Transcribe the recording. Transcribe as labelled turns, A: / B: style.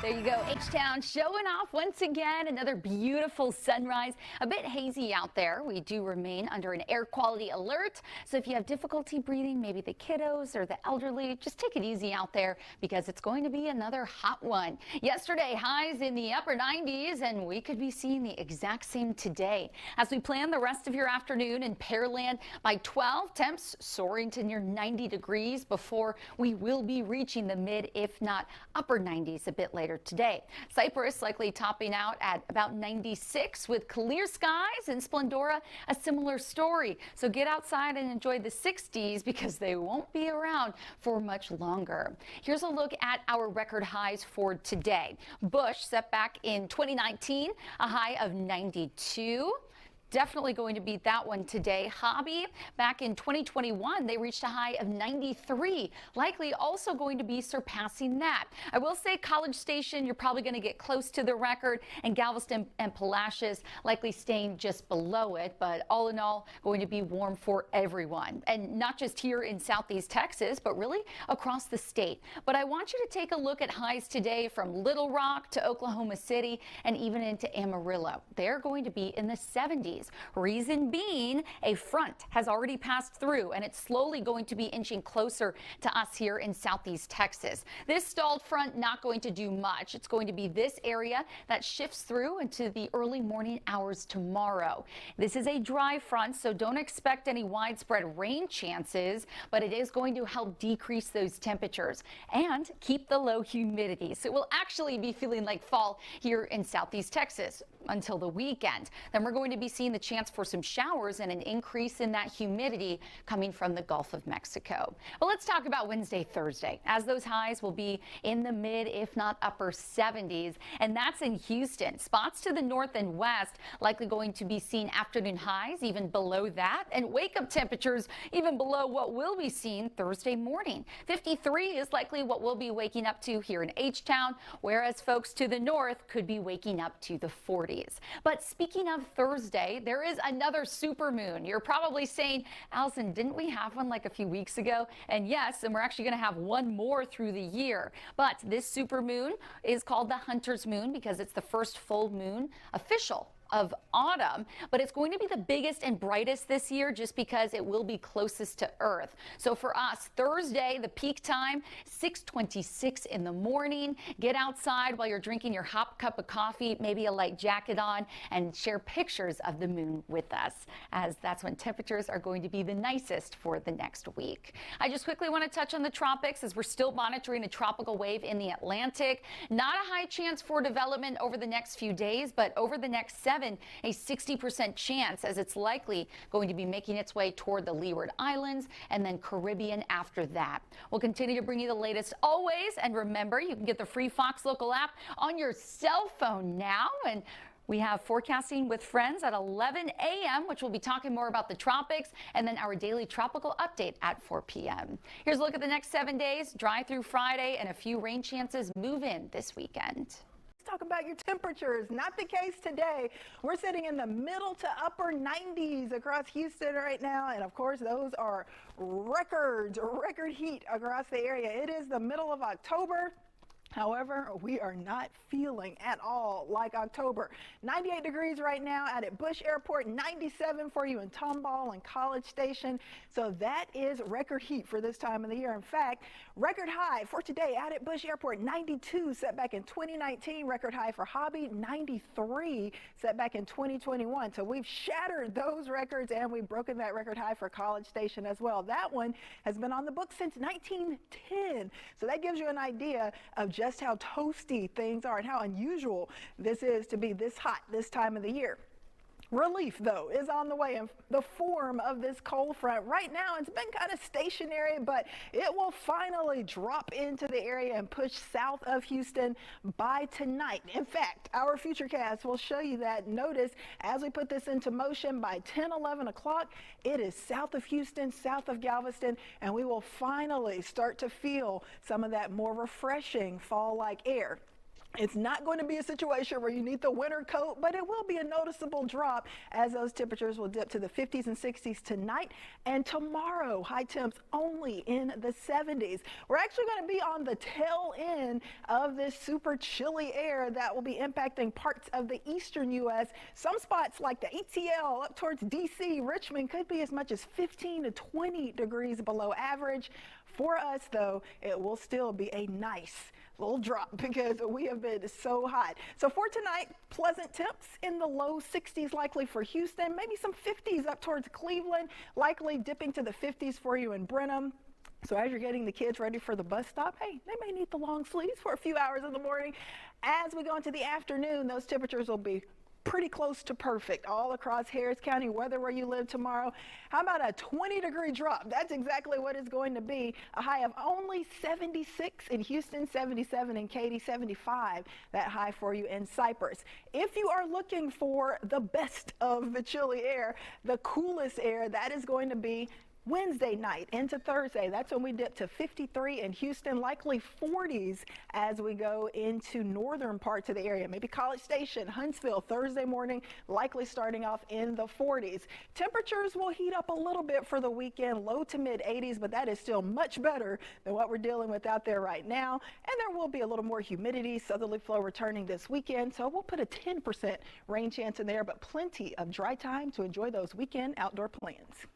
A: There you go, H-Town showing off once again. Another beautiful sunrise. A bit hazy out there. We do remain under an air quality alert. So if you have difficulty breathing, maybe the kiddos or the elderly, just take it easy out there because it's going to be another hot one. Yesterday, highs in the upper 90s, and we could be seeing the exact same today. As we plan the rest of your afternoon in Pearland, by 12, temps soaring to near 90 degrees before we will be reaching the mid, if not upper 90s a bit later today. Cypress likely topping out at about 96 with clear skies, and Splendora a similar story. So get outside and enjoy the 60s because they won't be around for much longer. Here's a look at our record highs for today. Bush set back in 2019, a high of 92. Definitely going to beat that one today. Hobby back in 2021, they reached a high of 93, likely also going to be surpassing that. I will say College Station, you're probably going to get close to the record, and Galveston and Palacios likely staying just below it, but all in all going to be warm for everyone, and not just here in Southeast Texas, but really across the state. But I want you to take a look at highs today from Little Rock to Oklahoma City and even into Amarillo. They're going to be in the 70s. Reason being, a front has already passed through, and it's slowly going to be inching closer to us here in Southeast Texas. This stalled front not going to do much. It's going to be this area that shifts through into the early morning hours tomorrow. This is a dry front, so don't expect any widespread rain chances, but it is going to help decrease those temperatures and keep the low humidity. So we'll actually be feeling like fall here in Southeast Texas until the weekend. Then we're going to be seeing the chance for some showers and an increase in that humidity coming from the Gulf of Mexico. But let's talk about Wednesday, Thursday, as those highs will be in the mid, if not upper 70s, and that's in Houston. Spots to the north and west likely going to be seeing afternoon highs even below that, and wake-up temperatures even below what we'll be seeing Thursday morning. 53 is likely what we'll be waking up to here in H-Town, whereas folks to the north could be waking up to the 40s. But speaking of Thursday, there is another supermoon. You're probably saying, Allison, didn't we have one like a few weeks ago? And yes, and we're actually going to have one more through the year. But this supermoon is called the Hunter's Moon because it's the first full moon official of autumn, but it's going to be the biggest and brightest this year just because it will be closest to Earth. So for us, Thursday, the peak time, 6:26 in the morning. Get outside while you're drinking your hot cup of coffee, maybe a light jacket on, and share pictures of the moon with us, as that's when temperatures are going to be the nicest for the next week. I just quickly want to touch on the tropics as we're still monitoring a tropical wave in the Atlantic. Not a high chance for development over the next few days, but over the next 7, a 60% chance, as it's likely going to be making its way toward the Leeward Islands and then Caribbean after that. We'll continue to bring you the latest always, and remember, you can get the free Fox Local app on your cell phone now. And we have forecasting with friends at 11 a.m., which we'll be talking more about the tropics, and then our daily tropical update at 4 p.m. Here's a look at the next 7 days. Dry through Friday, and a few rain chances move in this weekend.
B: Talk about your temperatures. Not the case today. We're sitting in the middle to upper 90s across Houston right now, and of course those are record heat across the area. It is the middle of October. However, we are not feeling at all like October. 98 degrees right now out at Bush Airport, 97 for you in Tomball and College Station. So that is record heat for this time of the year. In fact, record high for today out at Bush Airport, 92 set back in 2019. Record high for Hobby, 93 set back in 2021. So we've shattered those records, and we've broken that record high for College Station as well. That one has been on the books since 1910. So that gives you an idea of just how toasty things are and how unusual this is to be this hot this time of the year. Relief, though, is on the way in the form of this cold front. Right now, it's been kind of stationary, but it will finally drop into the area and push south of Houston by tonight. In fact, our futurecast will show you that. Notice as we put this into motion by 10, 11 o'clock, it is south of Houston, south of Galveston, and we will finally start to feel some of that more refreshing fall-like air. It's not going to be a situation where you need the winter coat, but it will be a noticeable drop as those temperatures will dip to the 50s and 60s tonight and tomorrow. High temps only in the 70s. We're actually going to be on the tail end of this super chilly air that will be impacting parts of the eastern U.S. Some spots like the ATL up towards D.C., Richmond could be as much as 15 to 20 degrees below average. For us, though, it will still be a nice little drop because we have been so hot. So for tonight, pleasant temps in the low 60s likely for Houston, maybe some 50s up towards Cleveland, likely dipping to the 50s for you in Brenham. So as you're getting the kids ready for the bus stop, hey, they may need the long sleeves for a few hours in the morning. As we go into the afternoon, those temperatures will be pretty close to perfect all across Harris County weather where you live tomorrow. How about a 20-degree drop? That's exactly what it's going to be. A high of only 76 in Houston, 77 in Katy, 75 that high for you in Cypress. If you are looking for the best of the chilly air, the coolest air, that is going to be Wednesday night into Thursday. That's when we dip to 53 in Houston, likely 40s as we go into northern parts of the area. Maybe College Station, Huntsville, Thursday morning, likely starting off in the 40s. Temperatures will heat up a little bit for the weekend, low to mid 80s, but that is still much better than what we're dealing with out there right now. And there will be a little more humidity, southerly flow returning this weekend, so we'll put a 10% rain chance in there, but plenty of dry time to enjoy those weekend outdoor plans.